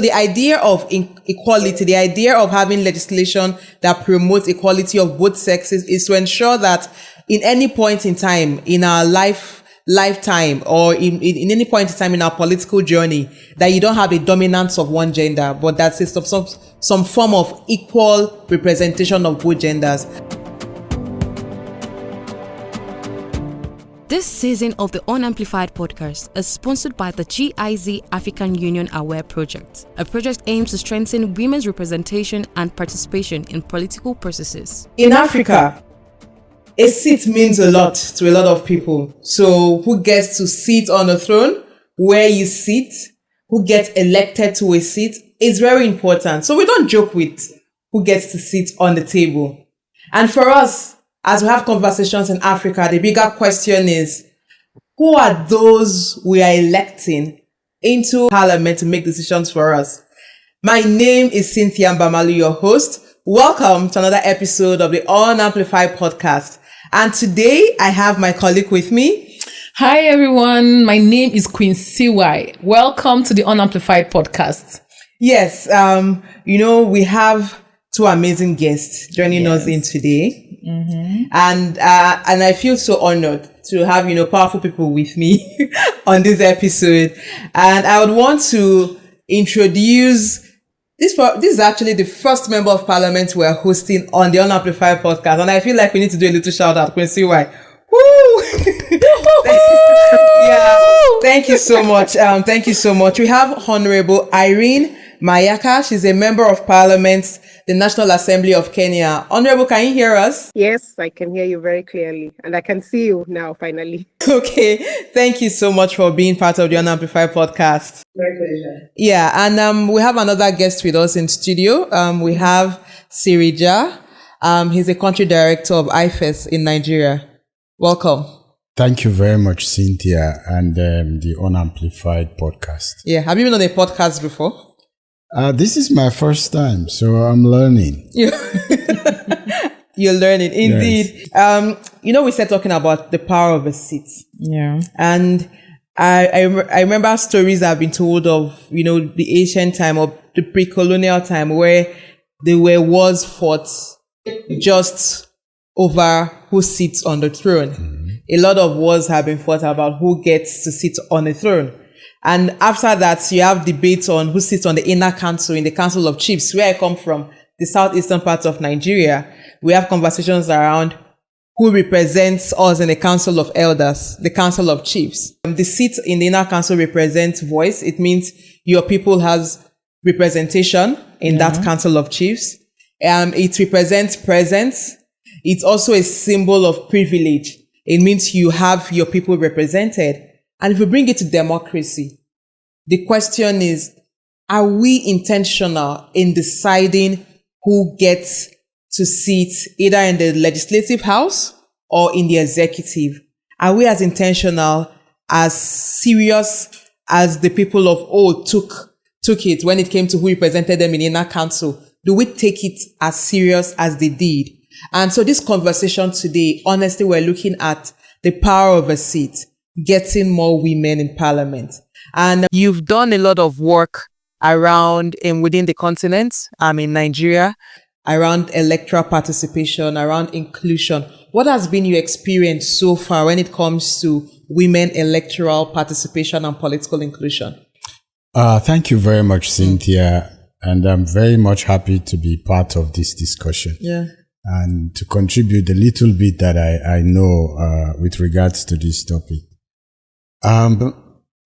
The idea of equality, the idea of having legislation that promotes equality of both sexes is to ensure that in any point in time in our lifetime or in any point in time in our political journey, that you don't have a dominance of one gender, but that some form of equal representation of both genders. This season of the Unamplified podcast is sponsored by the GIZ African Union Aware Project. A project aims to strengthen women's representation and participation in political processes. In Africa, a seat means a lot to a lot of people. So who gets to sit on the throne, where you sit, who gets elected to a seat is very important. So we don't joke with who gets to sit on the table. And for us, as we have conversations in Africa, the bigger question is, who are those we are electing into parliament to make decisions for us? My name is Cynthia Mbamalu, your host. Welcome to another episode of the Unamplified podcast. And today I have my colleague with me. Hi everyone, my name is Queen CY. Welcome to the Unamplified podcast. Yes, we have two amazing guests joining us in today. Mm-hmm. And I feel so honored to have, powerful people with me on this episode. And I would want to introduce this is actually the first member of parliament we're hosting on the Unamplified podcast. And I feel like we need to do a little shout out. Quincy Y. Woo! Yeah. Thank you so much. Thank you so much. We have Honorable Irene Mayaka. She's a member of parliament, the National Assembly of Kenya. Honorable, can you hear us? Yes, I can hear you very clearly. And I can see you now, finally. Okay. Thank you so much for being part of the Unamplified podcast. My pleasure. Yeah. And we have another guest with us in studio. We have Sirija. He's a country director of IFES in Nigeria. Welcome. Thank you very much, Cynthia, and the Unamplified podcast. Yeah. Have you been on a podcast before? This is my first time, so I'm learning. You're learning, indeed. Yes. We started talking about the power of a seat. Yeah. And I remember stories I've been told of, the ancient time or the pre-colonial time where there were wars fought just over who sits on the throne. Mm-hmm. A lot of wars have been fought about who gets to sit on the throne. And after that, you have debates on who sits on the inner council in the Council of Chiefs, where I come from, the southeastern part of Nigeria. We have conversations around who represents us in the Council of Elders, the Council of Chiefs. The seat in the inner council represents voice. It means your people has representation in that Council of Chiefs. It represents presence. It's also a symbol of privilege. It means you have your people represented. And if we bring it to democracy, the question is, are we intentional in deciding who gets to sit either in the legislative house or in the executive? Are we as intentional, as serious as the people of old took it when it came to who represented them in the inner council? Do we take it as serious as they did? And so this conversation today, honestly, we're looking at the power of a seat, getting more women in parliament. And you've done a lot of work around and within the continent, in Nigeria, around electoral participation, around inclusion. What has been your experience so far when it comes to women electoral participation and political inclusion? Thank you very much, Cynthia. And I'm very much happy to be part of this discussion. Yeah. And to contribute a little bit that I know with regards to this topic.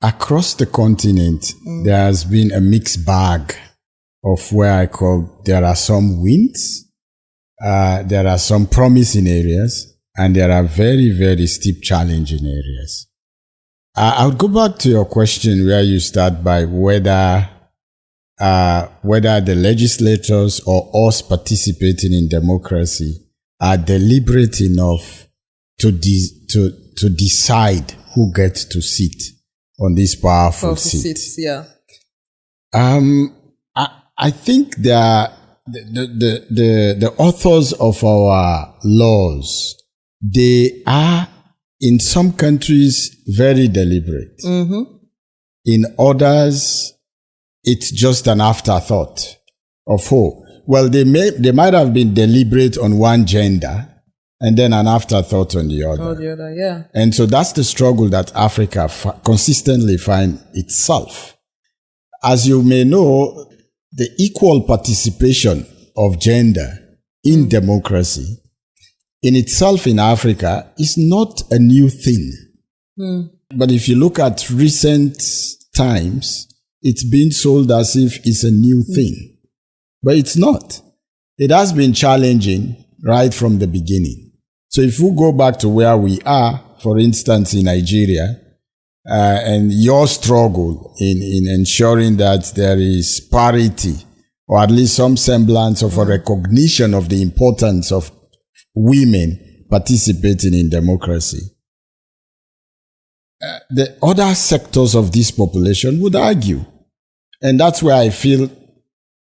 Across the continent, there has been a mixed bag of where there are some wins, there are some promising areas, and there are very, very steep challenging areas. I would go back to your question where you start by whether the legislators or us participating in democracy are deliberate enough to decide who gets to sit on these powerful seats. Yeah. I think the authors of our laws, they are in some countries very deliberate. Mm-hmm. In others, it's just an afterthought of who? Well, they might have been deliberate on one gender and then an afterthought on the other. Oh, the other, yeah. And so that's the struggle that Africa consistently finds itself. As you may know, the equal participation of gender in democracy in itself in Africa is not a new thing. But if you look at recent times, it's been sold as if it's a new thing. But it's not. It has been challenging right from the beginning. So if we go back to where we are, for instance, in Nigeria, and your struggle in ensuring that there is parity, or at least some semblance of a recognition of the importance of women participating in democracy. The other sectors of this population would argue. And that's where I feel,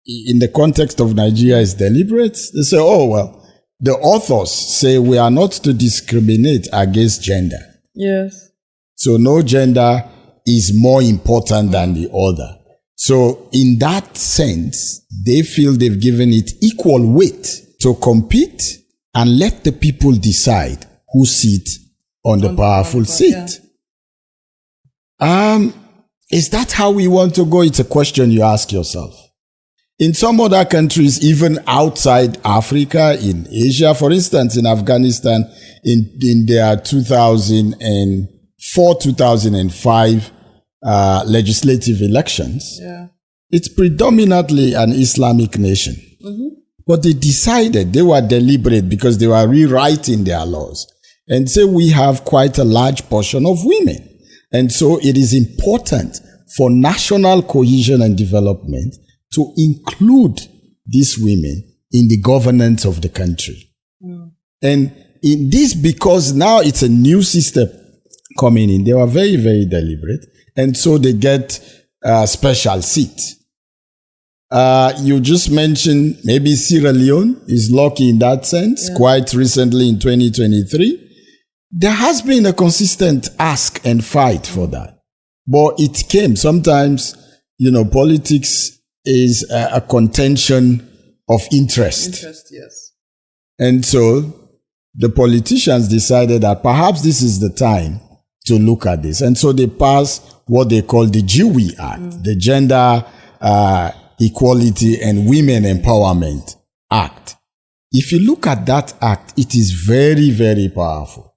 in the context of Nigeria, is deliberate. They say, oh, well, the authors say we are not to discriminate against gender. Yes. So no gender is more important than the other. So in that sense, they feel they've given it equal weight to compete and let the people decide who sit on the powerful seat. Yeah. Is that how we want to go? It's a question you ask yourself. In some other countries, even outside Africa, in Asia, for instance, in Afghanistan, in their 2004-2005 legislative elections, it's predominantly an Islamic nation. But they decided, they were deliberate because they were rewriting their laws and say we have quite a large portion of women. And so it is important for national cohesion and development to include these women in the governance of the country. And in this, because now it's a new system coming in, they were very, very deliberate. And so they get a special seat. You just mentioned maybe Sierra Leone is lucky in that sense. Quite recently in 2023, there has been a consistent ask and fight for that. But it came. Sometimes, politics is a contention of interest. Yes. And so the politicians decided that perhaps this is the time to look at this. And so they passed what they call the GWE Act, the Gender Equality and Women Empowerment Act. If you look at that act, it is very, very powerful.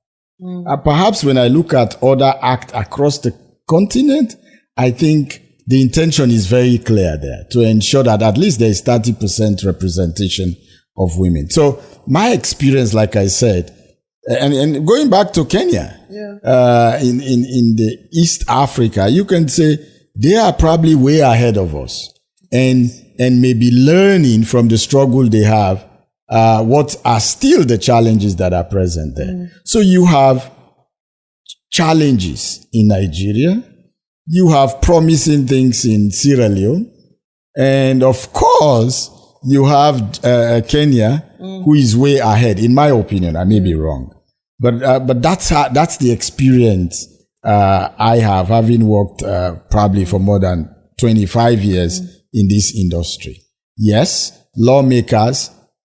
Perhaps when I look at other acts across the continent, I think the intention is very clear there to ensure that at least there is 30% representation of women. So my experience, like I said, and going back to Kenya, in the East Africa, you can say they are probably way ahead of us and maybe learning from the struggle they have, what are still the challenges that are present there. So you have challenges in Nigeria, you have promising things in Sierra Leone, and of course, you have Kenya, who is way ahead, in my opinion. I may be wrong. But that's the experience I have, having worked probably for more than 25 years in this industry. Yes, lawmakers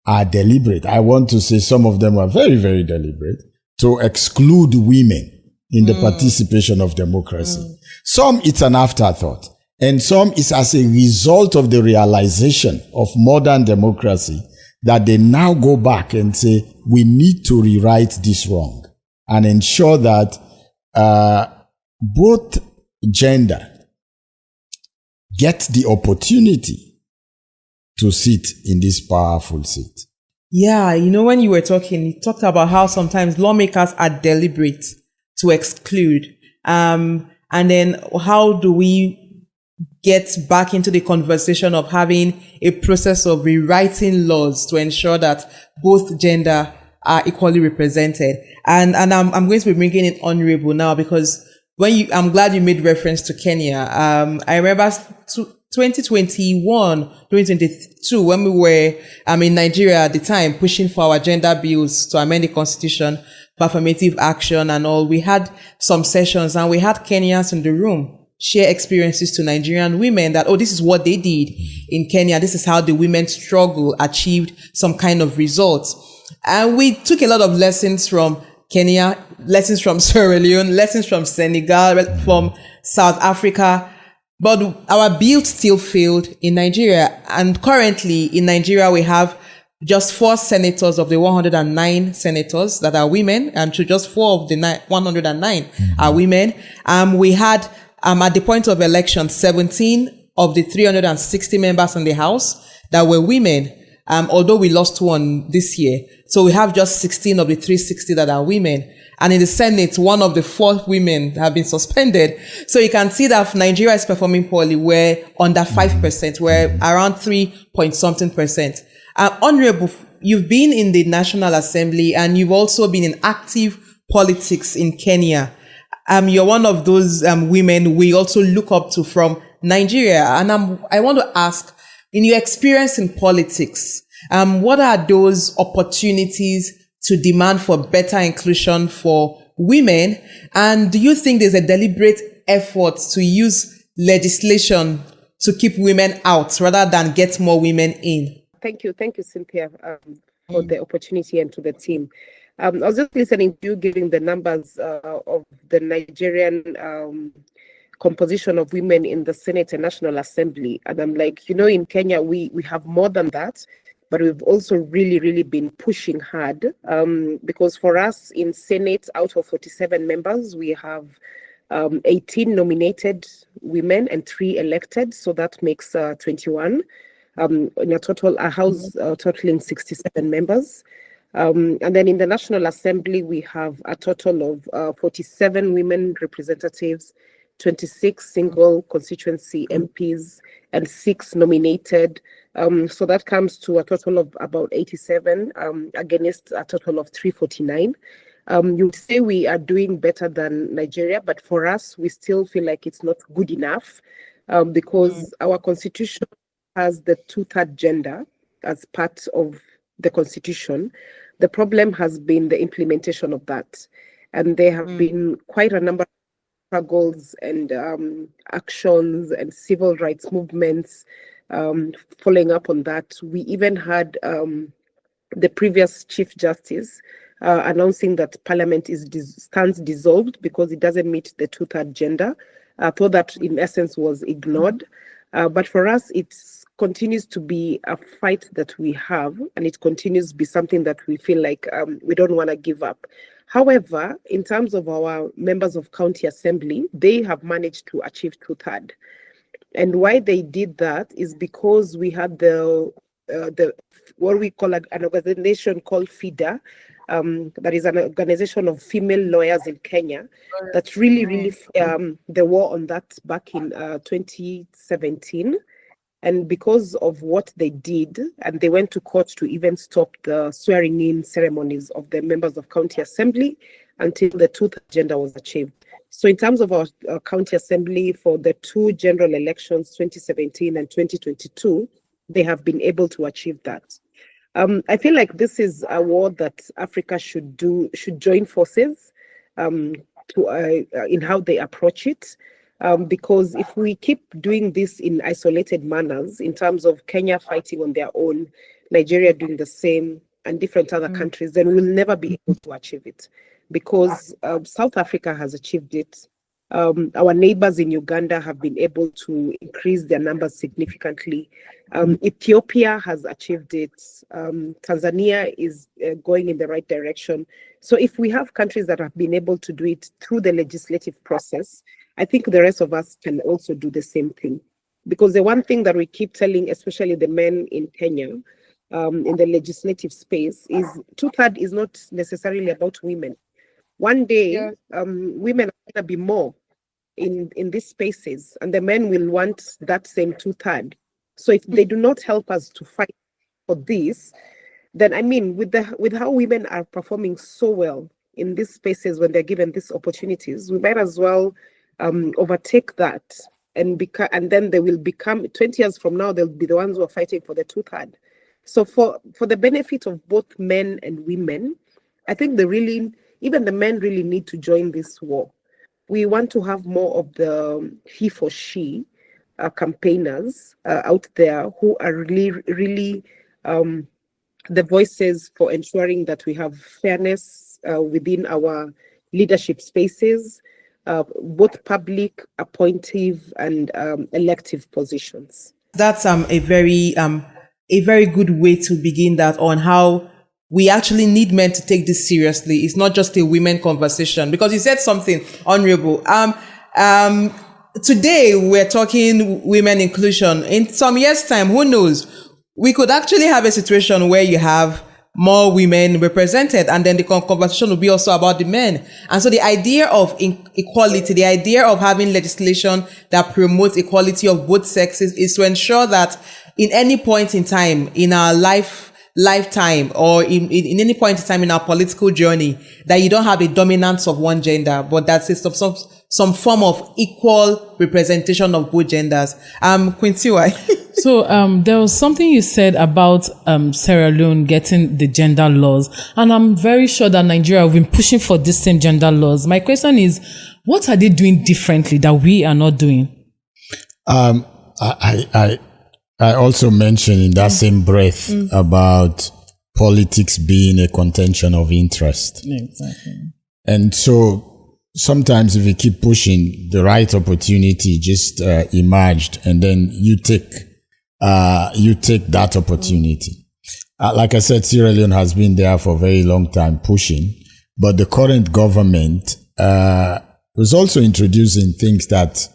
are deliberate. I want to say some of them are very, very deliberate to exclude women in the participation of democracy. Some, it's an afterthought. And some is as a result of the realization of modern democracy that they now go back and say, we need to rewrite this wrong and ensure that both gender get the opportunity to sit in this powerful seat. Yeah, when you were talking, you talked about how sometimes lawmakers are deliberate to exclude. And then how do we get back into the conversation of having a process of rewriting laws to ensure that both gender are equally represented? And I'm going to be bringing in Honorable now, because I'm glad you made reference to Kenya. I remember 2021, 2022, when we were in Nigeria at the time pushing for our gender bills to amend the constitution for affirmative action and all. We had some sessions and we had Kenyans in the room share experiences to Nigerian women that, oh, this is what they did in Kenya. This is how the women struggle achieved some kind of results. And we took a lot of lessons from Kenya, lessons from Sierra Leone, lessons from Senegal, from South Africa. But our build still failed in Nigeria. And currently in Nigeria, we have just 4 senators of the 109 senators that are women. And so just 4 of the 109 are women. We had, at the point of election, 17 of the 360 members in the House that were women. Although we lost 1 this year. So we have just 16 of the 360 that are women. And in the Senate, 1 of the 4 women have been suspended. So you can see that Nigeria is performing poorly. We're under 5%. We're around 3-point-something%. Honorable, you've been in the National Assembly and you've also been in active politics in Kenya. You're one of those women we also look up to from Nigeria. And I want to ask, in your experience in politics, what are those opportunities to demand for better inclusion for women? And do you think there's a deliberate effort to use legislation to keep women out rather than get more women in? Thank you, Cynthia, for the opportunity, and to the team. I was just listening to you giving the numbers of the Nigerian composition of women in the Senate and National Assembly. And I'm like, in Kenya, we have more than that, but we've also really been pushing hard because for us in Senate, out of 47 members, we have 18 nominated women and 3 elected. So that makes 21 in a total, a house totaling 67 members. And then in the National Assembly, we have a total of 47 women representatives, 26 single constituency MPs, and 6 nominated. So that comes to a total of about 87 against a total of 349. You would say we are doing better than Nigeria, but for us, we still feel like it's not good enough because our constitution has the 2/3 gender as part of the constitution. The problem has been the implementation of that. And there have been quite a number of struggles and actions and civil rights movements following up on that. We even had the previous Chief Justice announcing that Parliament stands dissolved because it doesn't meet the 2/3 gender. I thought that in essence was ignored. But for us, it continues to be a fight that we have, and it continues to be something that we feel like we don't want to give up. However, in terms of our members of county assembly, they have managed to achieve 2/3. And why they did that is because we had the what we call an organization called FIDA, that is an organization of female lawyers in Kenya, that really the war on that back in 2017. And because of what they did, and they went to court to even stop the swearing-in ceremonies of the members of county assembly until the 2/3 gender was achieved. So in terms of our county assembly for the 2 general elections, 2017 and 2022, they have been able to achieve that. I feel like this is a war that Africa should join forces in how they approach it. Because if we keep doing this in isolated manners, in terms of Kenya fighting on their own, Nigeria doing the same, and different other countries, then we'll never be able to achieve it. Because South Africa has achieved it. Our neighbors in Uganda have been able to increase their numbers significantly. Ethiopia has achieved it. Tanzania is going in the right direction. So if we have countries that have been able to do it through the legislative process, I think the rest of us can also do the same thing. Because the one thing that we keep telling, especially the men in Kenya, in the legislative space, is 2/3 is not necessarily about women. One day, women are going to be more in these spaces, and the men will want that same 2/3. So if they do not help us to fight for this, then I mean, with how women are performing so well in these spaces when they're given these opportunities, we might as well overtake that, and then they will become 20 years from now, they'll be the ones who are fighting for the 2/3. So for the benefit of both men and women, I think even the men really need to join this war, we want to have more of the he for she campaigners out there who are really the voices for ensuring that we have fairness within our leadership spaces, both public, appointive, and elective positions. That's a very good way to begin that on how we actually need men to take this seriously. It's not just a women conversation, because you said something honorable. Today we're talking women inclusion. In some years' time, who knows? We could actually have a situation where you have more women represented, and then the conversation will be also about the men. And so the idea of equality, the idea of having legislation that promotes equality of both sexes, is to ensure that in any point in time in our lifetime, or in any point in time in our political journey, that you don't have a dominance of one gender, but that's some form of equal representation of both genders. Quincy, why? So there was something you said about Sierra Leone getting the gender laws, and I'm very sure that Nigeria have been pushing for the same gender laws. My question is, what are they doing differently that we are not doing? I also mentioned in that same breath about politics being a contention of interest. Exactly. And so sometimes if you keep pushing, the right opportunity just emerged, and then you take that opportunity. Like I said, Sierra Leone has been there for a very long time pushing, but the current government was also introducing things that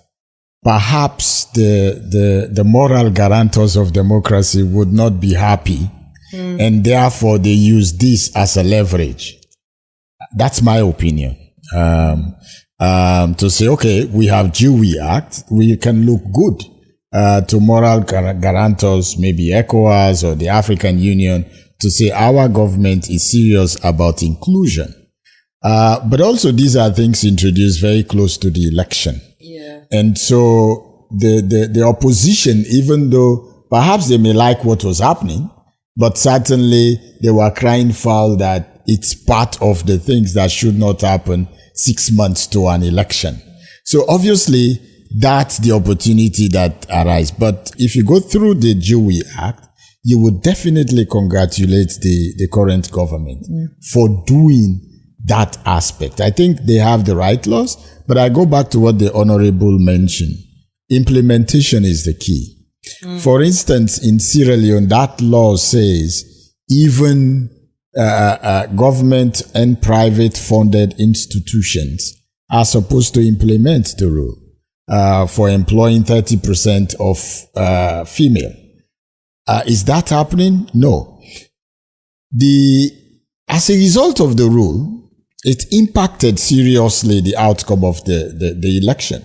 perhaps the moral guarantors of democracy would not be happy, and therefore they use this as a leverage. That's my opinion. To say, okay, we have Dewey Act, we can look good to moral guarantors, maybe ECOWAS or the African Union, to say our government is serious about inclusion. But also these are things introduced very close to the election. Yeah. And so the opposition, even though perhaps they may like what was happening, but certainly they were crying foul that it's part of the things that should not happen 6 months to an election. So obviously that's the opportunity that arises. But if you go through the Dewey Act, you would definitely congratulate the current government for doing that aspect. I think they have the right laws, but I go back to what the Honorable mentioned. Implementation is the key. For instance, in Sierra Leone, that law says even government and private funded institutions are supposed to implement the rule for employing 30% of female. Is that happening? No. As a result of the rule, it impacted seriously the outcome of the election.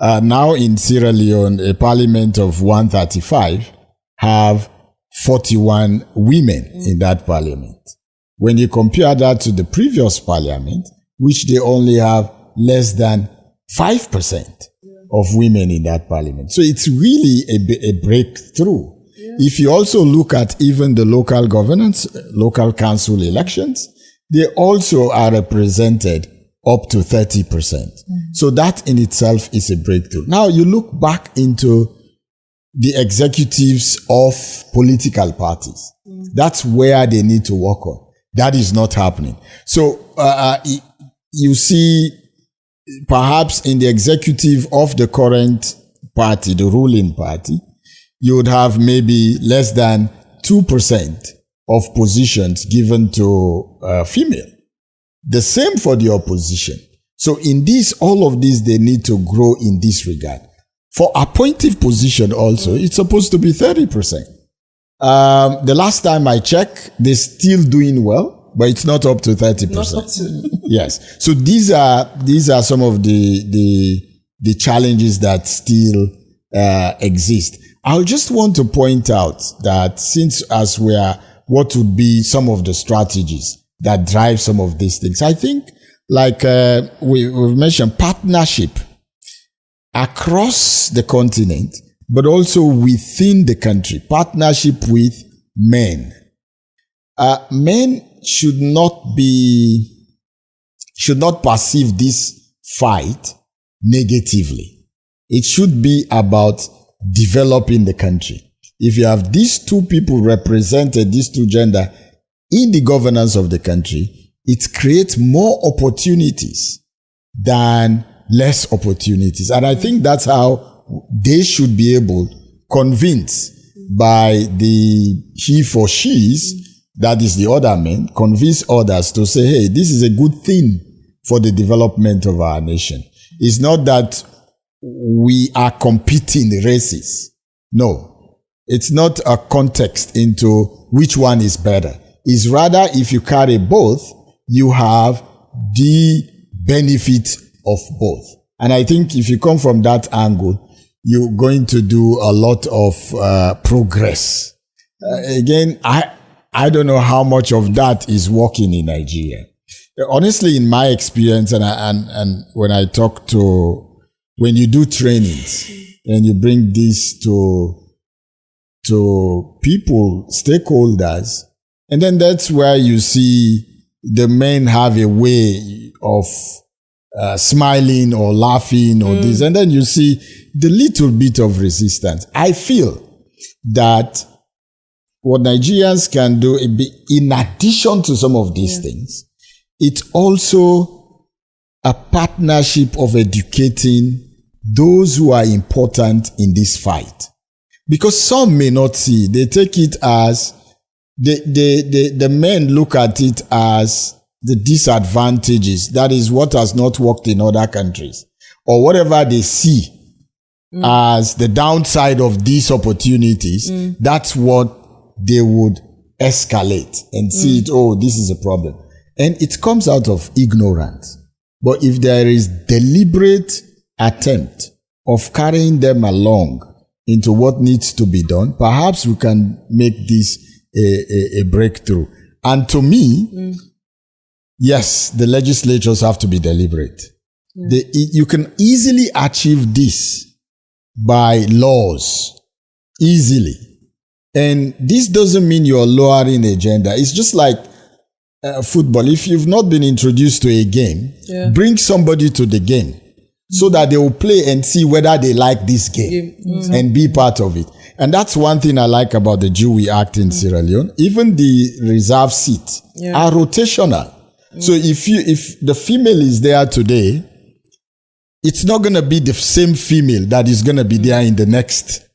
Now in Sierra Leone, a parliament of 135 have 41 women in that parliament. When you compare that to the previous parliament, which they only have less than 5% of women in that parliament. So it's really a breakthrough. Yeah. If you also look at even the local governance, local council elections, they also are represented up to 30%. So that in itself is a breakthrough. Now you look back into the executives of political parties. That's where they need to work on. That is not happening. So you see, perhaps in the executive of the current party, the ruling party, you would have maybe less than 2% of positions given to female. The same for the opposition. So in this, all of this, they need to grow in this regard. For appointive position also, it's supposed to be 30%. The last time I checked, they're still doing well, but it's not up to 30%. Yes. So these are some of the challenges that still exist. I'll just want to point out that since as we are, what would be some of the strategies that drive some of these things? I think, like we've mentioned, partnership across the continent, but also within the country, partnership with men. Men should not perceive this fight negatively. It should be about developing the country. If you have these two people represented, these two gender in the governance of the country, it creates more opportunities than less opportunities. And I think that's how they should be able to convince by the he for she's, that is the other men, convince others to say, hey, this is a good thing for the development of our nation. It's not that we are competing races. No, it's not a context into which one is better. It's rather if you carry both, you have the benefit of both. And I think if you come from that angle, you're going to do a lot of progress. Again, I don't know how much of that is working in Nigeria. Honestly, in my experience, and when I talk to, when you do trainings and you bring this to people, stakeholders, and then that's where you see the men have a way of smiling or laughing or this, and then you see the little bit of resistance. I feel that what Nigerians can do, in addition to some of these things, it's also a partnership of educating those who are important in this fight. Because some may not see, they take it as, the men look at it as the disadvantages. That is what has not worked in other countries. Or whatever they see as the downside of these opportunities, that's what they would escalate and see it, oh, this is a problem. And it comes out of ignorance. But if there is deliberate attempt of carrying them along into what needs to be done, perhaps we can make this a breakthrough. And to me, yes, the legislatures have to be deliberate. You can easily achieve this by laws, easily. And this doesn't mean you're lowering agenda. It's just like football. If you've not been introduced to a game, bring somebody to the game so that they will play and see whether they like this game and be part of it. And that's one thing I like about the Jewy Act in Sierra Leone. Even the reserve seats are rotational. So if the female is there today, it's not going to be the same female that is going to be there in the next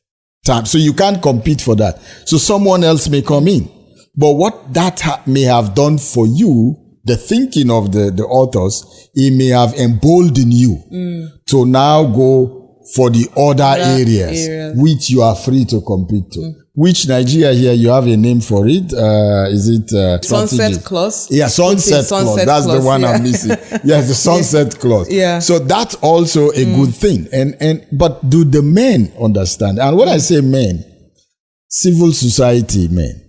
time. So you can't compete for that. So someone else may come in. But what that may have done for you, the thinking of the authors, it may have emboldened you to now go for the other areas which you are free to compete to. Which Nigeria here, you have a name for it. Is it Sunset Clause? Yeah, Sunset Clause. That's the one I'm missing. Yes, the Sunset Clause. Yeah. So that's also a good thing. But do the men understand? And when I say men, civil society men,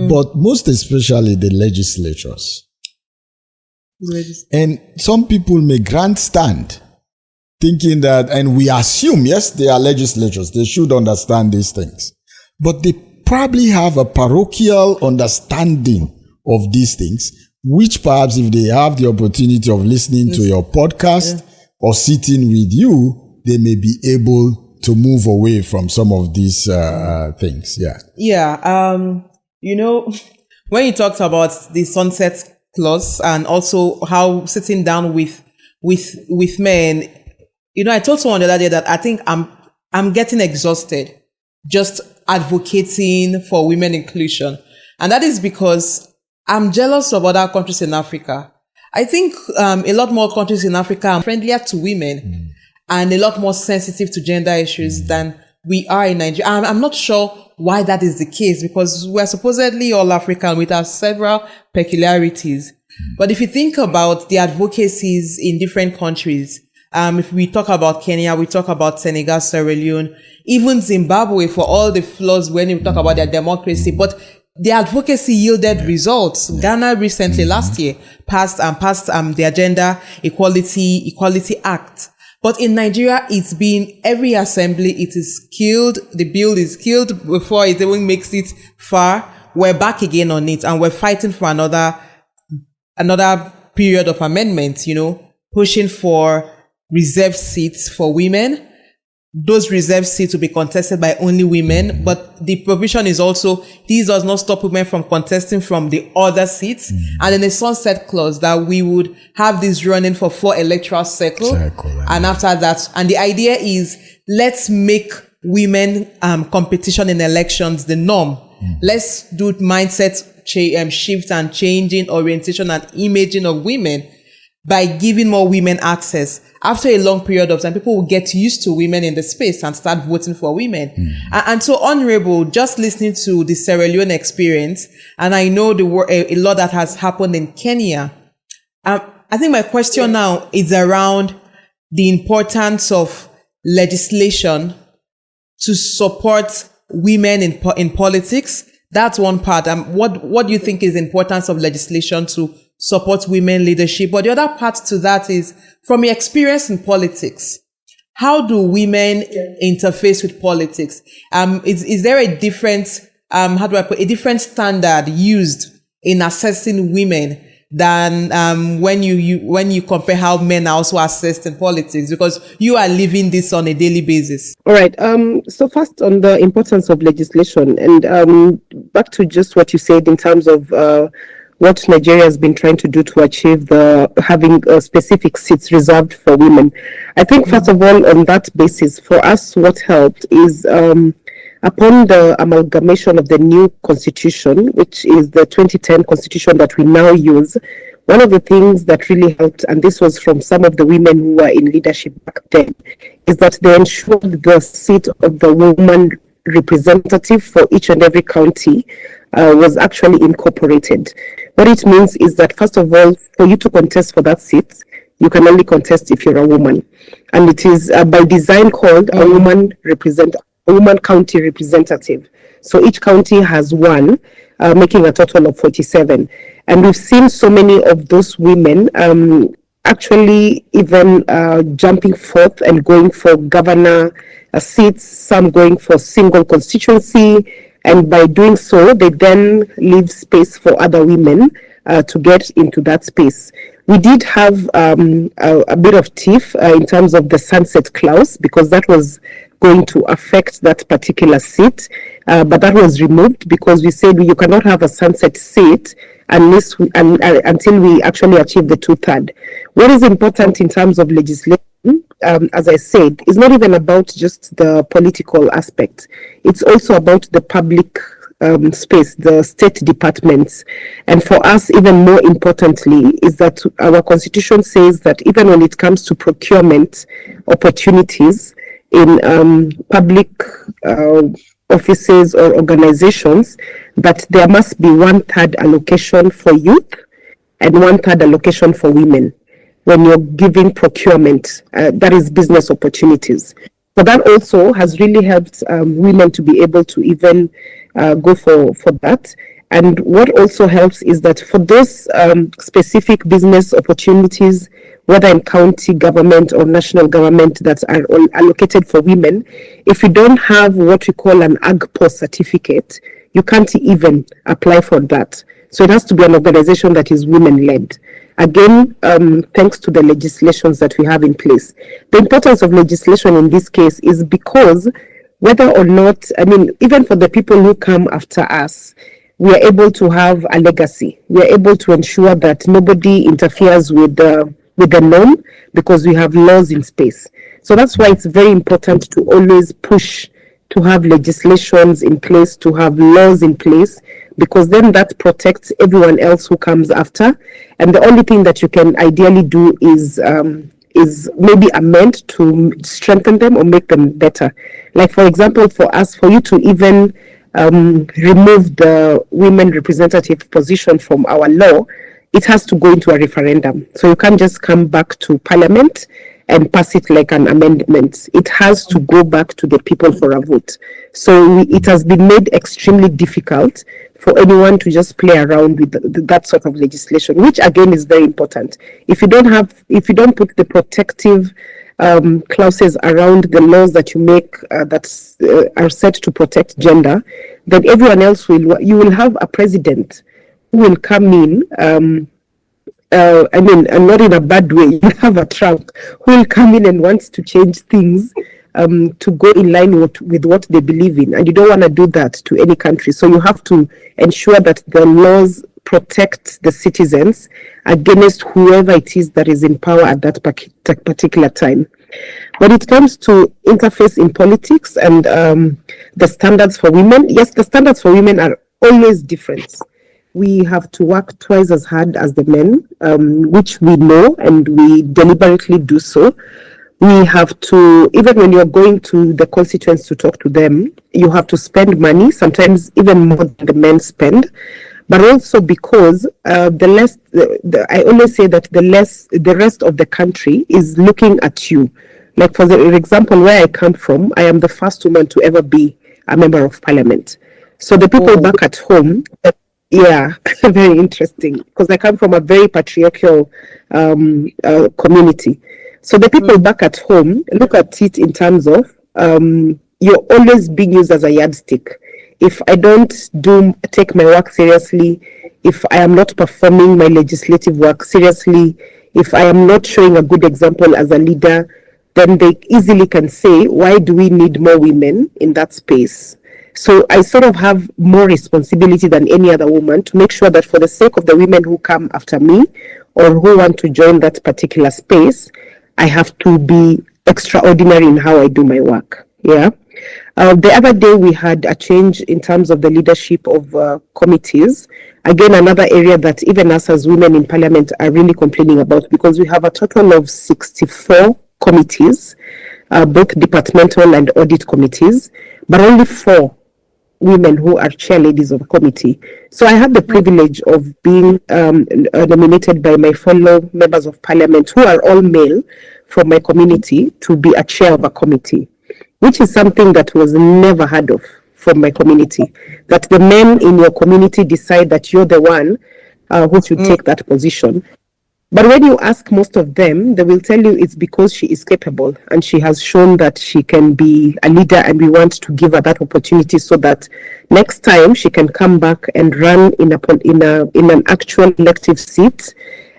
but most especially the legislatures. And some people may grandstand, thinking that, and we assume, yes, they are legislatures, they should understand these things. But they probably have a parochial understanding of these things, which perhaps if they have the opportunity of listening to your podcast or sitting with you, they may be able to move away from some of these things. You know, when you talked about the Sunset Clause and also how sitting down with men, you know, I told someone the other day that I think I'm getting exhausted just advocating for women inclusion. And that is because I'm jealous of other countries in Africa. I think a lot more countries in Africa are friendlier to women and a lot more sensitive to gender issues than we are in Nigeria. I'm not sure why that is the case, because we're supposedly all African with our several peculiarities. But if you think about the advocacies in different countries, if we talk about Kenya, we talk about Senegal, Sierra Leone, even Zimbabwe, for all the flaws when we talk about their democracy, but the advocacy yielded results. Ghana recently, last year, passed the Gender Equality Act. But in Nigeria, it's been every assembly, it is killed. The bill is killed before it even makes it far. We're back again on it, and we're fighting for another period of amendments, you know, pushing for reserved seats for women. Those reserved seats will be contested by only women, but the provision is also, this does not stop women from contesting from the other seats. And then a sunset clause that we would have this running for 4 electoral cycles. And after that, and the idea is, let's make women competition in elections the norm. Let's do mindset shift and changing orientation and imaging of women by giving more women access. After a long period of time, people will get used to women in the space and start voting for women. And so, Honorable, just listening to the Sierra Leone experience, and I know a lot that has happened in Kenya. I think my question now is around the importance of legislation to support women in politics. That's one part. What do you think is the importance of legislation to support women leadership? But the other part to that is, from your experience in politics, how do women interface with politics? Is there a different, a different standard used in assessing women than when you compare how men are also assessed in politics? Because you are living this on a daily basis. All right. So first on the importance of legislation, and back to just what you said in terms of what Nigeria has been trying to do to achieve having specific seats reserved for women. I think first of all, on that basis, for us, what helped is upon the amalgamation of the new constitution, which is the 2010 constitution that we now use. One of the things that really helped, and this was from some of the women who were in leadership back then, is that they ensured the seat of the woman representative for each and every county was actually incorporated. What it means is that, first of all, for you to contest for that seat, you can only contest if you're a woman. And it is by design called a woman county representative. So each county has one, making a total of 47. And we've seen so many of those women actually even jumping forth and going for governor seats, some going for single constituency. And by doing so, they then leave space for other women to get into that space. We did have a bit of tiff in terms of the sunset clause, because that was going to affect that particular seat, but that was removed because we said you cannot have a sunset seat until we actually achieve the 2/3. What is important in terms of legislation, as I said, is not even about just the political aspect. It's also about the public space, the state departments. And for us, even more importantly, is that our constitution says that even when it comes to procurement opportunities in public offices or organizations, that there must be 1/3 allocation for youth and 1/3 allocation for women when you're giving procurement, that is business opportunities. So that also has really helped women to be able to even go for that. And what also helps is that for those specific business opportunities, whether in county government or national government, that are all allocated for women, if you don't have what we call an AGPO certificate, you can't even apply for that. So it has to be an organization that is women-led. Again, thanks to the legislations that we have in place. The importance of legislation in this case is because whether or not, even for the people who come after us, we are able to have a legacy. We are able to ensure that nobody interferes with the norm, because we have laws in space. So that's why it's very important to always push to have legislations in place, to have laws in place, because then that protects everyone else who comes after. And the only thing that you can ideally do is maybe amend to strengthen them or make them better. Like, for example, for us, for you to even remove the women representative position from our law, it has to go into a referendum. So you can't just come back to Parliament and pass it like an amendment. It has to go back to the people for a vote. So it has been made extremely difficult for anyone to just play around with that sort of legislation, which again is very important. If you don't put the protective clauses around the laws that you make that are set to protect gender, then everyone else you will have a president who will come in and not in a bad way. You have a Trump who will come in and wants to change things to go in line with what they believe in. And you don't want to do that to any country. So you have to ensure that the laws protect the citizens against whoever it is that is in power at that particular time. When it comes to interface in politics and the standards for women, yes, the standards for women are always different. We have to work twice as hard as the men, which we know, and we deliberately do so. We have to, even when you're going to the constituents to talk to them, you have to spend money, sometimes even more than the men spend. But also because I always say that the rest of the country is looking at you. Like, for example, where I come from, I am the first woman to ever be a member of parliament. So the people back at home, yeah, very interesting, because I come from a very patriarchal community. So the people back at home look at it in terms of you're always being used as a yardstick. If I don't take my work seriously, if I am not performing my legislative work seriously, if I am not showing a good example as a leader, then they easily can say, why do we need more women in that space? So I sort of have more responsibility than any other woman to make sure that for the sake of the women who come after me or who want to join that particular space, I have to be extraordinary in how I do my work. Yeah. The other day we had a change in terms of the leadership of committees. Again, another area that even us as women in parliament are really complaining about, because we have a total of 64 committees, both departmental and audit committees, but only 4 women who are chair ladies of a committee. So I had the privilege of being nominated by my fellow members of parliament, who are all male from my community, to be a chair of a committee, which is something that was never heard of from my community, that the men in your community decide that you're the one who should take that position. But when you ask most of them, they will tell you it's because she is capable and she has shown that she can be a leader, and we want to give her that opportunity so that next time she can come back and run in an actual elective seat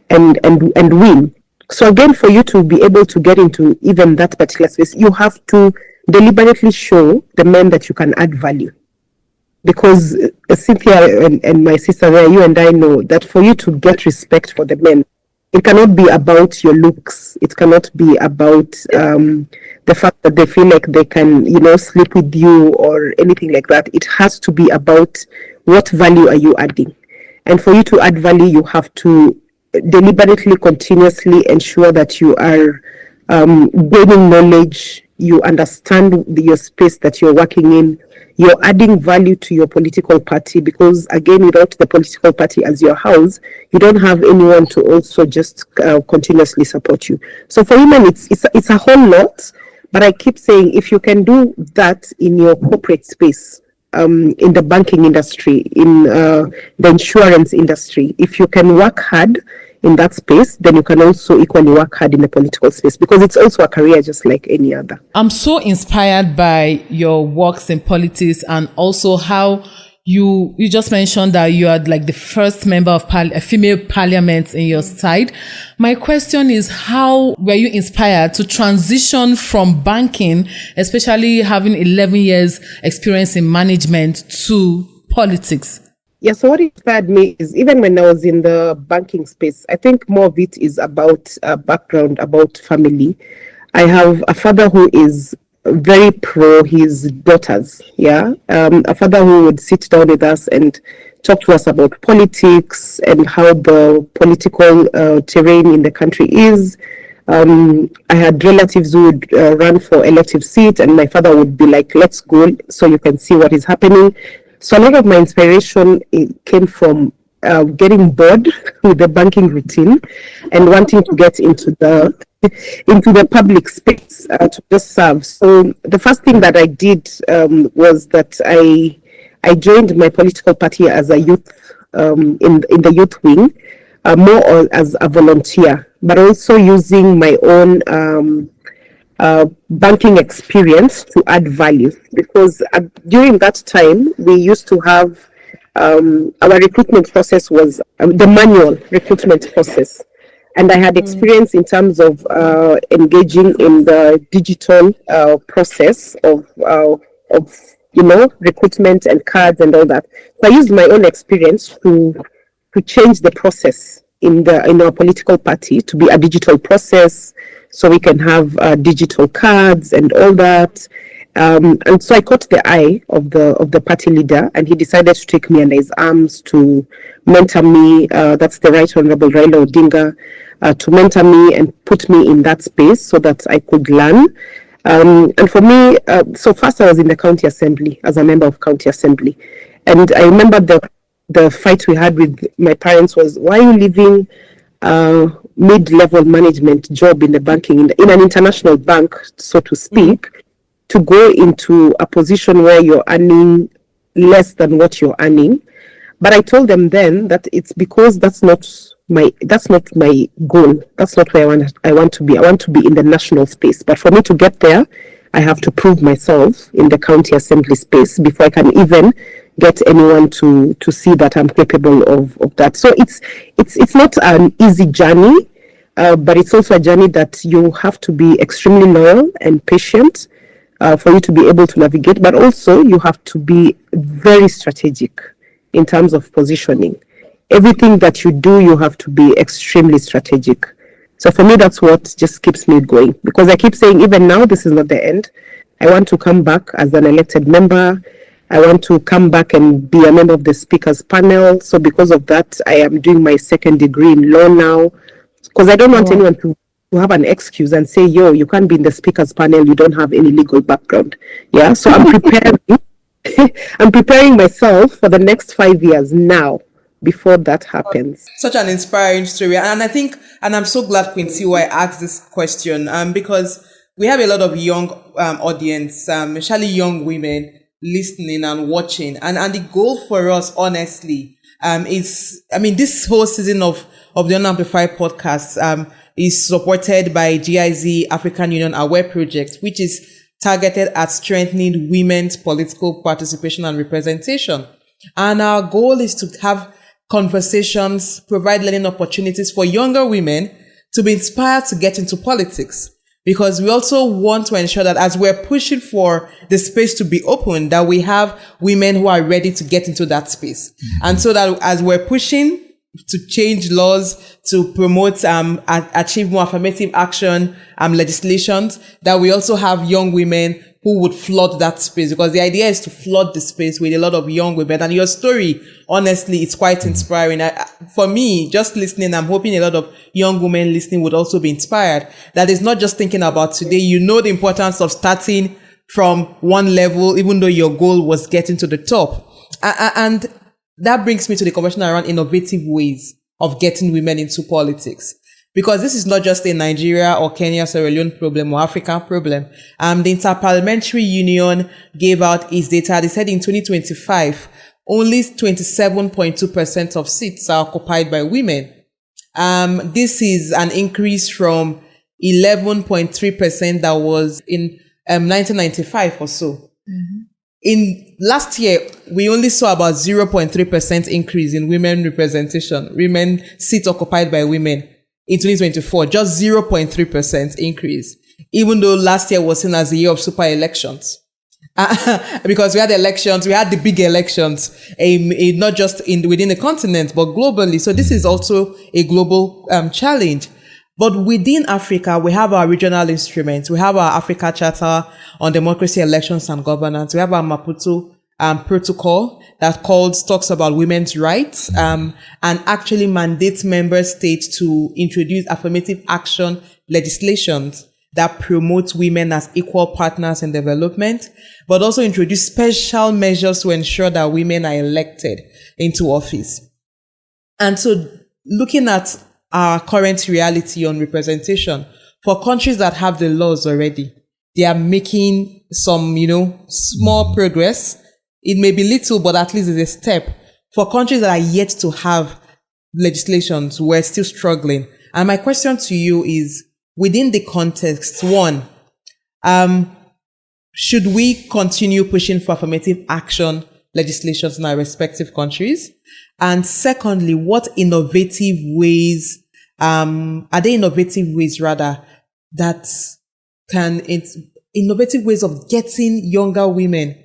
and win. So again, for you to be able to get into even that particular space, you have to deliberately show the men that you can add value. Because Cynthia and my sister there, you and I know that for you to get respect for the men, it cannot be about your looks. It cannot be about the fact that they feel like they can, sleep with you or anything like that. It has to be about what value are you adding. And for you to add value, you have to deliberately, continuously ensure that you are gaining knowledge, you understand your space that you're working in, you're adding value to your political party, because again, without the political party as your house, you don't have anyone to also just continuously support you. So for women, it's a whole lot, but I keep saying, if you can do that in your corporate space, in the banking industry, in the insurance industry, if you can work hard in that space, then you can also equally work hard in the political space, because it's also a career just like any other. I'm so inspired by your works in politics, and also how you just mentioned that you are like the first member of a female parliament in your side. My question is, how were you inspired to transition from banking, especially having 11 years experience in management, to politics? Yeah, so what inspired me is, even when I was in the banking space, I think more of it is about background, about family. I have a father who is very pro his daughters, a father who would sit down with us and talk to us about politics and how the political terrain in the country is. I had relatives who would run for elective seat, and my father would be like, let's go so you can see what is happening. So a lot of my inspiration came from getting bored with the banking routine and wanting to get into the public space to just serve. So the first thing that I did was that I joined my political party as a youth in the youth wing, more as a volunteer, but also using my own banking experience to add value, because during that time we used to have our recruitment process was the manual recruitment process. And I had experience in terms of engaging in the digital process of recruitment and cards and all that. So I used my own experience to change the process in our political party to be a digital process, so we can have digital cards and all that. And so I caught the eye of the party leader, and he decided to take me under his arms to mentor me. That's the Right Honorable Raila Odinga, to mentor me and put me in that space so that I could learn. And for me, so first I was in the county assembly as a member of county assembly, and I remember the fight we had with my parents was, why are you leaving mid-level management job in the banking in an international bank, so to speak, to go into a position where you're earning less than what you're earning? But I told them then that it's because that's not my goal. That's not where I want to be. I want to be in the national space. But for me to get there, I have to prove myself in the county assembly space before I can even get anyone to see that I'm capable of that. So it's not an easy journey, but it's also a journey that you have to be extremely loyal and patient for you to be able to navigate. But also you have to be very strategic in terms of positioning. Everything that you do, you have to be extremely strategic. So for me, that's what just keeps me going, because I keep saying, even now, this is not the end. I want to come back as an elected member. I want to come back and be a member of the speakers panel. So because of that, I am doing my second degree in law now, because I don't want anyone to have an excuse and say, yo, you can't be in the speakers panel, you don't have any legal background. Yeah, so I'm preparing. I'm preparing myself for the next 5 years now, before that happens. Such an inspiring story. And I'm so glad, Quincy, why I asked this question, because we have a lot of young audience, especially young women listening and watching. And the goal for us, honestly, is, this whole season of the Unamplified podcast is supported by GIZ African Union Aware Project, which is targeted at strengthening women's political participation and representation. And our goal is to have conversations, provide learning opportunities for younger women to be inspired to get into politics. Because we also want to ensure that as we're pushing for the space to be open, that we have women who are ready to get into that space. Mm-hmm. And so that as we're pushing to change laws, to promote, achieve more affirmative action, legislations, that we also have young women who would flood that space, because the idea is to flood the space with a lot of young women. And your story, honestly, it's quite inspiring. For me, just listening, I'm hoping a lot of young women listening would also be inspired. That is not just thinking about today. You know the importance of starting from one level, even though your goal was getting to the top. And that brings me to the conversation around innovative ways of getting women into politics. Because this is not just a Nigeria or Kenya, Sierra Leone problem or African problem. The Interparliamentary Union gave out its data. They said in 2025, only 27.2% of seats are occupied by women. This is an increase from 11.3% that was in 1995 or so. Mm-hmm. In last year, we only saw about 0.3% increase in women representation, women seats occupied by women. In 2024, just 0.3% increase, even though last year was seen as the year of super elections. Because we had elections, we had the big elections, not just within the continent, but globally. So this is also a global challenge. But within Africa, we have our regional instruments. We have our Africa Charter on Democracy, Elections and Governance. We have our Maputo protocol that talks about women's rights, and actually mandates member states to introduce affirmative action legislations that promote women as equal partners in development, but also introduce special measures to ensure that women are elected into office. And so looking at our current reality on representation, for countries that have the laws already, they are making some, small progress. It may be little, but at least it's a step. For countries that are yet to have legislations, we're still struggling. And my question to you is, within the context, one, should we continue pushing for affirmative action legislations in our respective countries? And secondly, what innovative ways Are there innovative ways rather innovative ways of getting younger women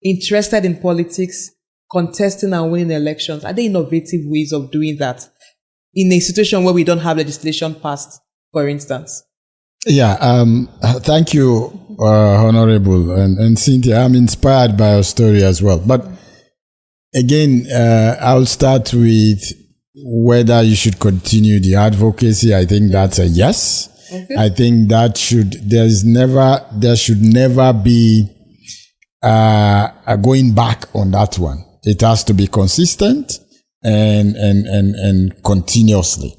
interested in politics, contesting and winning elections? Are there innovative ways of doing that in a situation where we don't have legislation passed, for instance? Yeah, thank you, Honorable and Cynthia. I'm inspired by your story as well. But again, I'll start with whether you should continue the advocacy. I think that's a yes. Okay. I think that there should never be a going back on that one. It has to be consistent and continuously.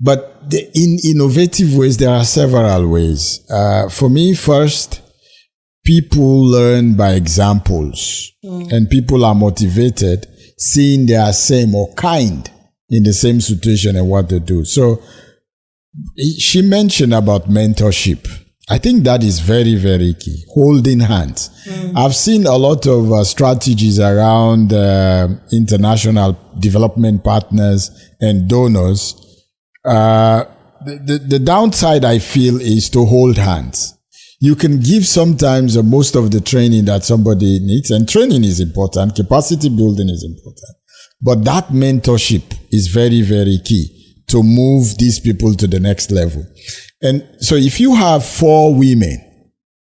But in innovative ways, there are several ways. For me, first, people learn by examples, and people are motivated seeing they are same or kind in the same situation and what they do. So she mentioned about mentorship. I think that is very, very key. Holding hands. I've seen a lot of strategies around international development partners and donors. The downside I feel is to hold hands. You can give sometimes most of the training that somebody needs, and training is important, capacity building is important, but that mentorship is very, very key to move these people to the next level. And so if you have 4 women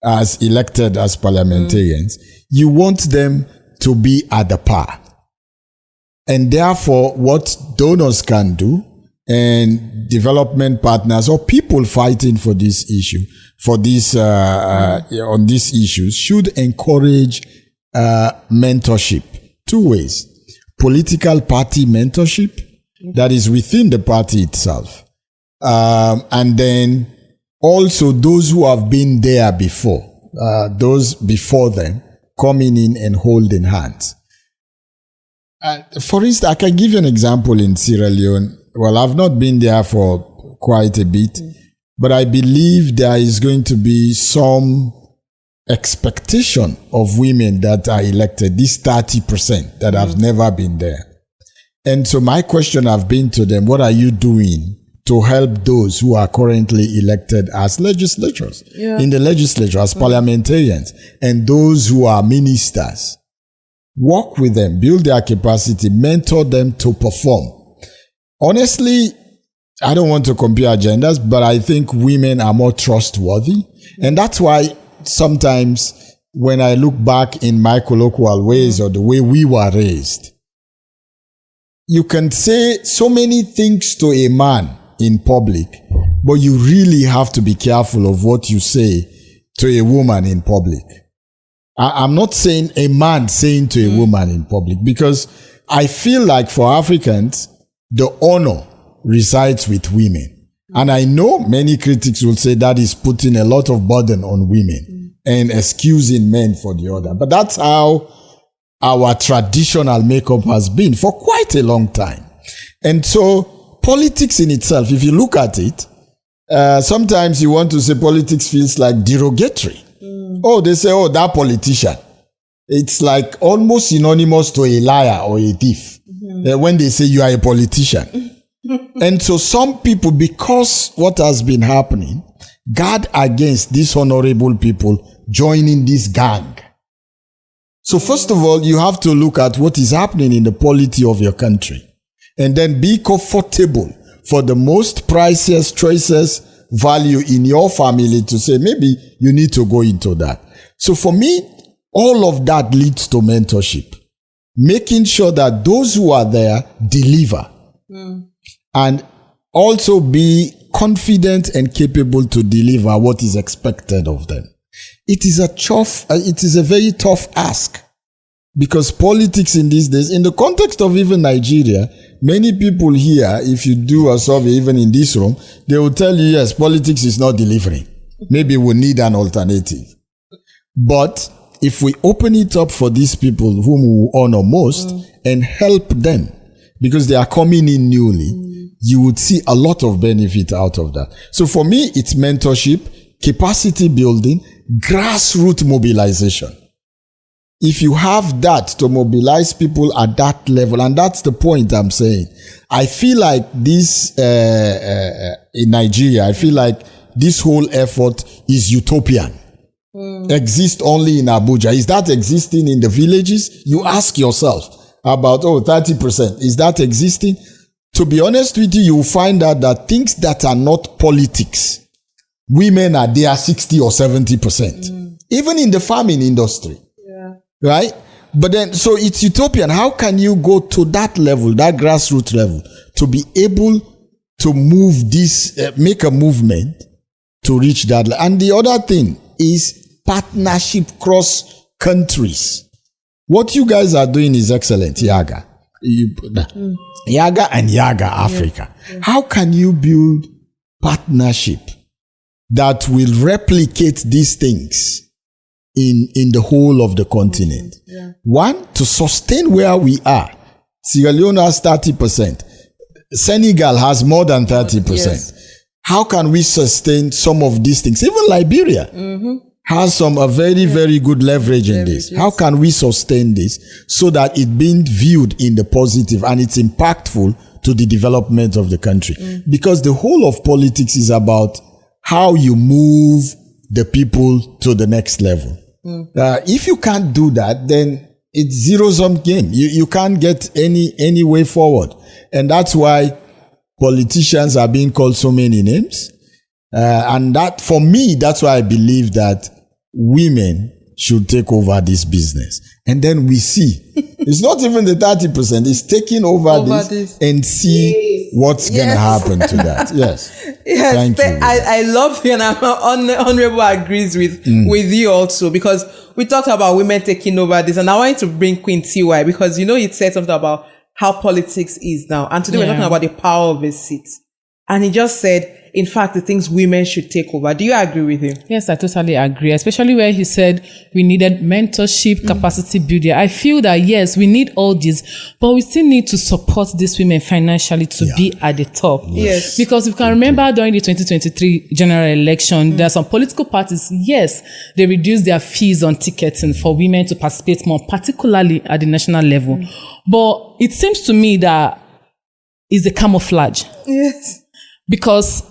as elected as parliamentarians, you want them to be at the par. And therefore, what donors can do and development partners or people fighting for this issue, for this on these issues, should encourage mentorship 2 ways: political party mentorship, that is within the party itself, and then also those who have been there before, those before them coming in and holding hands. For instance, I can give you an example in Sierra Leone. Well, I've not been there for quite a bit, but I believe there is going to be some expectation of women that are elected, this 30% that have never been there. And so my question have been to them, what are you doing to help those who are currently elected as legislators, in the legislature, as parliamentarians, and those who are ministers? Work with them, build their capacity, mentor them to perform. Honestly, I don't want to compare genders, but I think women are more trustworthy. And that's why sometimes when I look back in my colloquial ways or the way we were raised, you can say so many things to a man in public, but you really have to be careful of what you say to a woman in public. I'm not saying a man saying to a woman in public, because I feel like for Africans, the honor resides with women. And I know many critics will say that is putting a lot of burden on women and excusing men for the other. But that's how our traditional makeup has been for quite a long time. And so politics in itself, if you look at it, sometimes you want to say politics feels like derogatory. Oh, they say, oh, that politician. It's like almost synonymous to a liar or a thief when they say you are a politician. And so some people, because what has been happening, guard against these honorable people joining this gang. So first of all, you have to look at what is happening in the polity of your country, and then be comfortable for the most precious choices value in your family to say, maybe you need to go into that. So for me, all of that leads to mentorship, making sure that those who are there deliver and also be confident and capable to deliver what is expected of them. It is a very tough ask, because politics in these days, in the context of even Nigeria, many people here, if you do a survey, even in this room, they will tell you, yes, politics is not delivering. Maybe we need an alternative. But if we open it up for these people whom we honor most and help them, because they are coming in newly, you would see a lot of benefit out of that. So for me, it's mentorship, capacity building, grassroots mobilization. if you have that to mobilize people at that level, and that's the point I'm saying, I feel like this, in Nigeria, I feel like this whole effort is utopian. Exists only in Abuja. Is that existing in the villages? You ask yourself about, 30%. Is that existing? To be honest with you, you will find out that things that are not politics, women are there 60 or 70%. Even in the farming industry. Right? But then, so it's utopian. How can you go to that level, that grassroots level, to be able to move this, make a movement to reach that? And the other thing is partnership cross countries. What you guys are doing is excellent, Yaga. Yaga and Yaga Africa. How can you build partnership that will replicate these things in the whole of the continent? One, to sustain where we are. Sierra Leone has 30%. Senegal has more than 30%. How can we sustain some of these things? Even Liberia has a very, very good leverage in this. How can we sustain this so that it being viewed in the positive and it's impactful to the development of the country? Because the whole of politics is about how you move the people to the next level. If you can't do that, then it's zero-sum game. You can't get any way forward. And that's why politicians are being called so many names. And that, for me, that's why I believe that women should take over this business. And then we see. It's not even the 30%. It's taking over this and see what's going to happen to that. Yes. Thank you. I love you, and Honorable agrees with you also, because we talked about women taking over this, and I wanted to bring Queen TY, because you said something about how politics is now. And today we're talking about the power of a seat. And he just said, in fact, the things women should take over. Do you agree with him? Yes, I totally agree, especially where he said we needed mentorship, capacity building. I feel that, yes, we need all this, but we still need to support these women financially to be at the top. Yes. Because you can remember during the 2023 general election, there are some political parties, yes, they reduced their fees on ticketing for women to participate more, particularly at the national level. But it seems to me that it's a camouflage. Yes. Because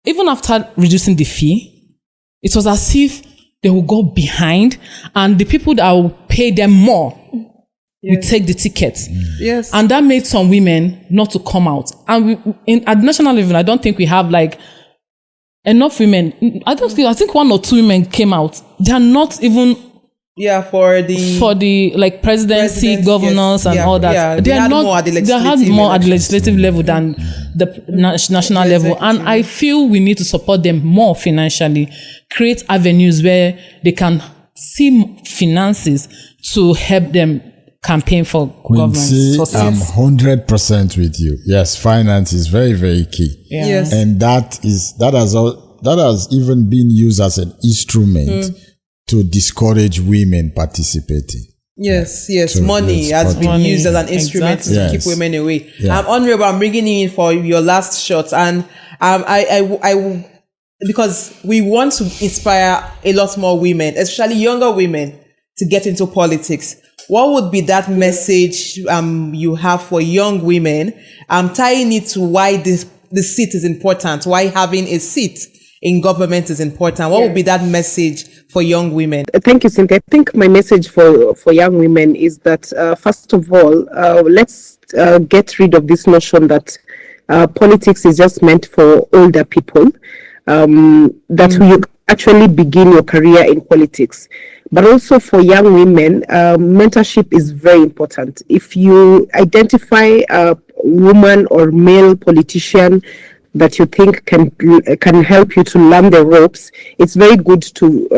even after reducing the fee, it was as if they will go behind, and the people that will pay them more will take the tickets. Yes. And that made some women not to come out. And at national level, I don't think we have enough women. I think one or two women came out. They are not even for the presidency, governors, and all that. Yeah. They had more at the legislative level than the national level. And I feel we need to support them more financially, create avenues where they can see finances to help them campaign for Quincy, government. I'm 100% with you. Yes, finance is very, very key. Yeah. Yes. And that has even been used as an instrument to discourage women participating. Yes. Money has been used as an instrument to keep women away. Honorable, I'm bringing you in for your last shot, and I because we want to inspire a lot more women, especially younger women, to get into politics. What would be that message you have for young women? Tying it to why the seat is important, why having a seat in government is important. What would be that message for young women? Thank you, Cynthia. I think my message for young women is that, first of all, let's get rid of this notion that politics is just meant for older people, that you actually begin your career in politics. But also for young women, mentorship is very important. If you identify a woman or male politician that you think can help you to learn the ropes, it's very good to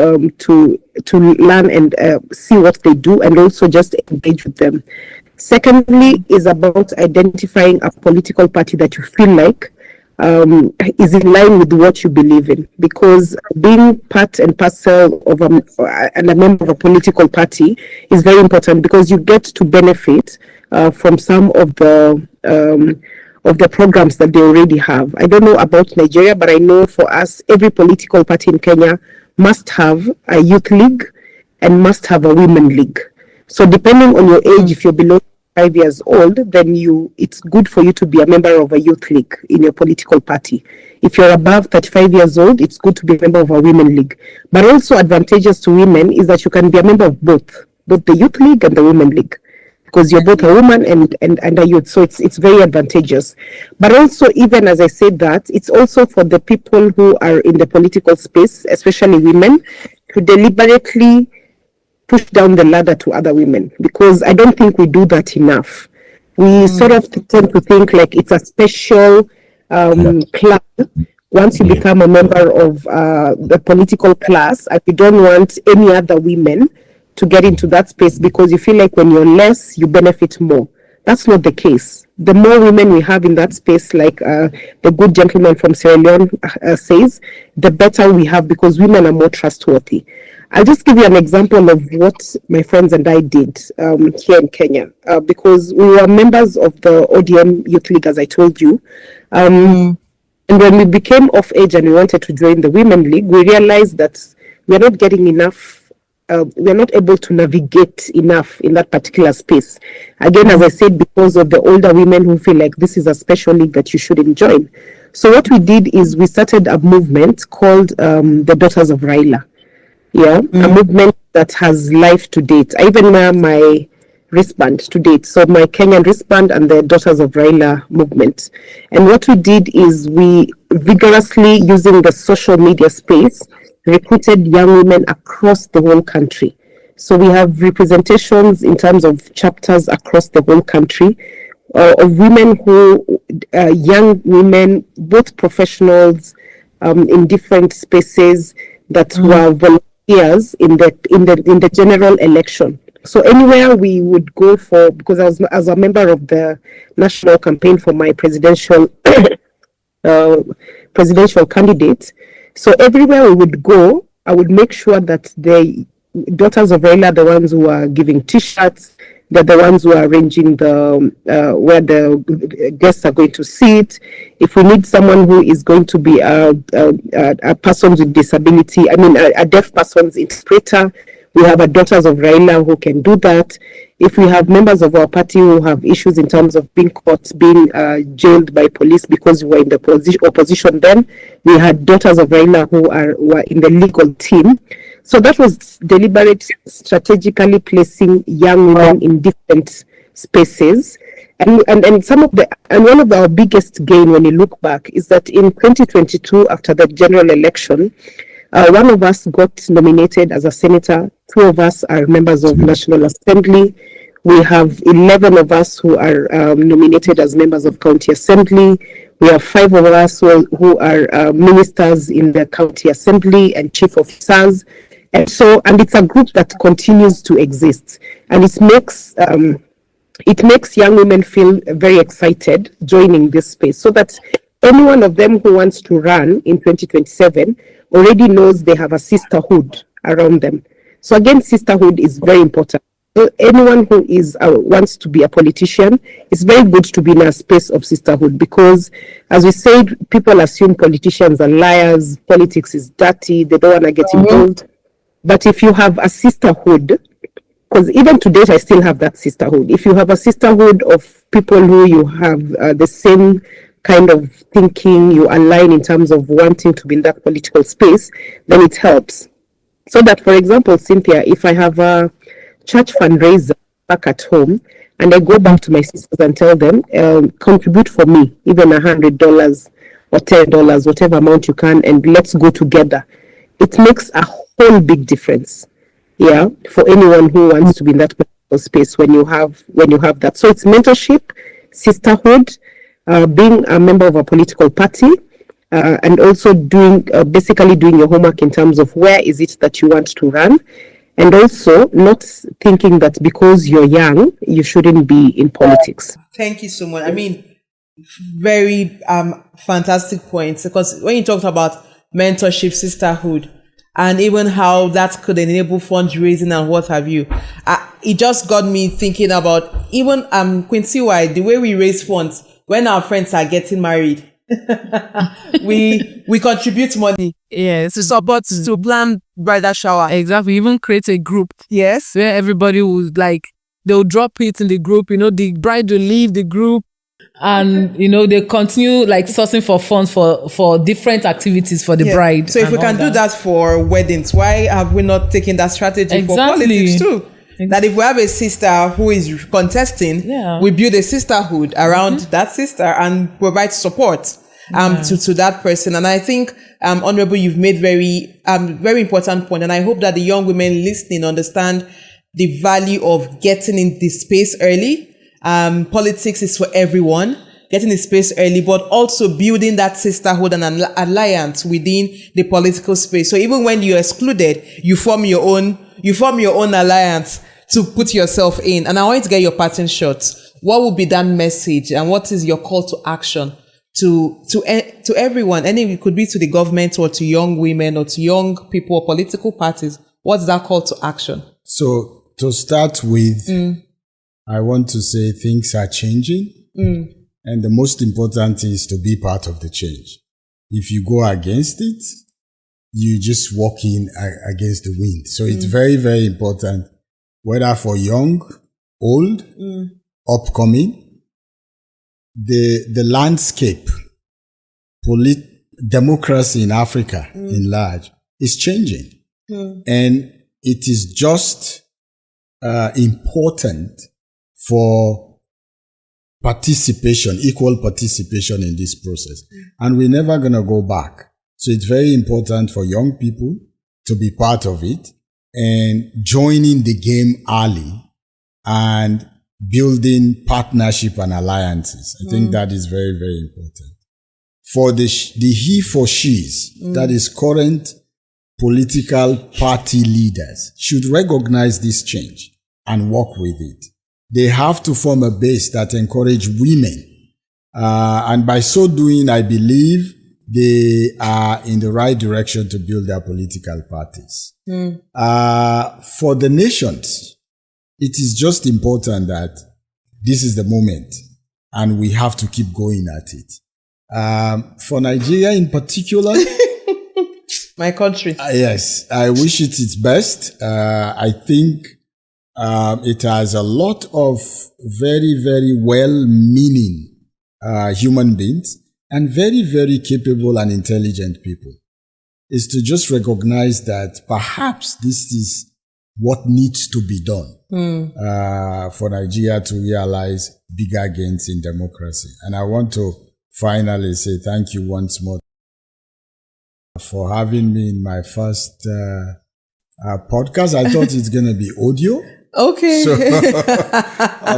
learn and see what they do, and also just engage with them. Secondly, is about identifying a political party that you feel like is in line with what you believe in, because being part and parcel of and a member of a political party is very important, because you get to benefit from some of the programs that they already have. I don't know about Nigeria, but I know for us, every political party in Kenya must have a youth league and must have a women league. So depending on your age, if you're below 5 years old, then it's good for you to be a member of a youth league in your political party. If you're above 35 years old, it's good to be a member of a women league. But also advantageous to women is that you can be a member of both the youth league and the women league, because you're both a woman and a youth. So it's very advantageous. But also, even as I said that, it's also for the people who are in the political space, especially women, to deliberately push down the ladder to other women, because I don't think we do that enough. We sort of tend to think like it's a special club once you become a member of the political class, and you don't want any other women to get into that space because you feel like when you're less, you benefit more. That's not the case. The more women we have in that space, like the good gentleman from Sierra Leone says, the better we have, because women are more trustworthy. I'll just give you an example of what my friends and I did here in Kenya, because we were members of the ODM Youth League, as I told you. And when we became of age and we wanted to join the Women League, we realized that we're not getting enough. We're not able to navigate enough in that particular space. Again, as I said, because of the older women who feel like this is a special league that you shouldn't join. So what we did is we started a movement called the Daughters of Raila. A movement that has life to date. I even wear my wristband to date. So my Kenyan wristband and the Daughters of Raila movement. And what we did is we vigorously, using the social media space, recruited young women across the whole country. So we have representations in terms of chapters across the whole country of women who, young women, both professionals in different spaces that were volunteers in the general election. So anywhere we would go for, because I was a member of the national campaign for my presidential candidate. So everywhere we would go, I would make sure that the Daughters of Raila are the ones who are giving T-shirts. They're the ones who are arranging the where the guests are going to sit. If we need someone who is going to be a person with disability, a deaf person's interpreter, we have a Daughters of Raila who can do that. If we have members of our party who have issues in terms of being caught, being jailed by police because we were in the opposition then, we had Daughters of Raila who were in the legal team. So that was deliberate, strategically placing young women in different spaces. And one of our biggest gain when you look back is that in 2022, after the general election, one of us got nominated as a senator. 2 of us are members of National Assembly. We have 11 of us who are nominated as members of County Assembly. We have 5 of us who are ministers in the County Assembly and chief officers. And it's a group that continues to exist. And it makes young women feel very excited joining this space, so that any one of them who wants to run in 2027 already knows they have a sisterhood around them. So again, sisterhood is very important. So anyone who wants to be a politician, it's very good to be in a space of sisterhood, because, as we said, people assume politicians are liars, politics is dirty, they don't want to get involved. But if you have a sisterhood, because even to date I still have that sisterhood, if you have a sisterhood of people who you have the same kind of thinking, you align in terms of wanting to be in that political space, then it helps. So that, for example, Cynthia, if I have a church fundraiser back at home and I go back to my sisters and tell them, contribute for me, even $100 or $10, whatever amount you can, and let's go together. It makes a whole big difference, for anyone who wants to be in that political space when you have that. So it's mentorship, sisterhood, being a member of a political party, and also basically doing your homework in terms of where is it that you want to run, and also not thinking that because you're young, you shouldn't be in politics. Thank you so much. Very fantastic points, because when you talked about mentorship, sisterhood, and even how that could enable fundraising and what have you, it just got me thinking about even Quincy-wide, the way we raise funds when our friends are getting married. we contribute money. Yes, to support, to plan bridal shower. Exactly. Even create a group. Yes. Where everybody will they'll drop it in the group, the bride will leave the group. And, they continue sourcing for funds for different activities for the bride. So if we can do that for weddings, why have we not taken that strategy for politics too? Exactly. That if we have a sister who is contesting, we build a sisterhood around that sister and provide support to that person. And I think, Honorable, you've made very important point. And I hope that the young women listening understand the value of getting in this space early. Politics is for everyone, getting in space early, but also building that sisterhood and an alliance within the political space. So even when you're excluded, you form your own alliance to put yourself in. And I want you to get your pattern shots. What would be that message, and what is your call to action to everyone? And it could be to the government or to young women or to young people or political parties. What's that call to action? So to start with, I want to say things are changing. And the most important thing is to be part of the change. If you go against it, you just walk in against the wind. So it's very, very important, whether for young, old, upcoming, the landscape, democracy in Africa in large is changing. And it is just important for participation, equal participation in this process. And we're never going to go back. So it's very important for young people to be part of it and joining the game early and building partnership and alliances. I think that is very, very important. For the he for she's, that is current political party leaders, should recognize this change and work with it. They have to form a base that encourage women. And by so doing, I believe they are in the right direction to build their political parties. For the nations, it is just important that this is the moment and we have to keep going at it. For Nigeria in particular, my country. Yes, I wish it its best. I think it has a lot of very, very well-meaning human beings and very, very capable and intelligent people. Is to just recognize that perhaps this is what needs to be done for Nigeria to realize bigger gains in democracy. And I want to finally say thank you once more for having me in my first podcast. I thought it's going to be audio. Okay. So,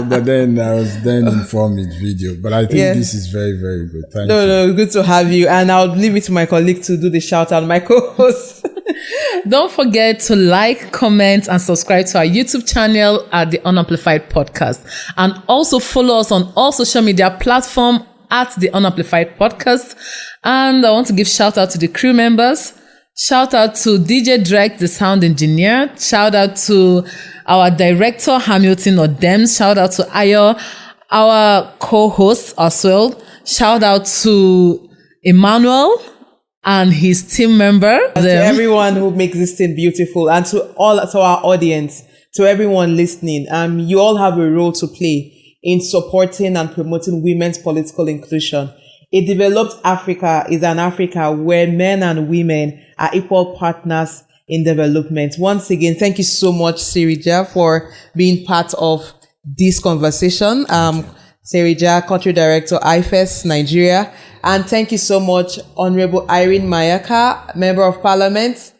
but then I was informed with video. But I think this is very, very good. Thank you. No, good to have you. And I'll leave it to my colleague to do the shout out, my co-host. Don't forget to like, comment, and subscribe to our YouTube channel at the Unamplified Podcast. And also follow us on all social media platforms at the Unamplified Podcast. And I want to give shout out to the crew members. Shout out to DJ Drexx, the sound engineer. Shout out to our director, Hamilton Odemenam. Shout out to Ayo, our co-host as well. Shout out to Emmanuel and his team member. To everyone who makes this thing beautiful, and to our audience, to everyone listening. You all have a role to play in supporting and promoting women's political inclusion. A developed Africa is an Africa where men and women are equal partners in development. Once again, thank you so much, Sirija, for being part of this conversation. Sirija, Country Director, IFES, Nigeria. And thank you so much, Honorable Irene Mayaka, Member of Parliament,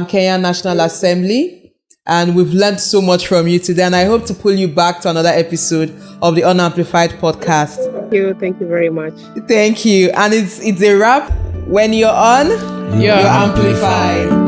Kenya National Assembly. And we've learned so much from you today. And I hope to pull you back to another episode of the Unamplified Podcast. Thank you very much. Thank you. And it's a wrap. When you're on, you're amplified.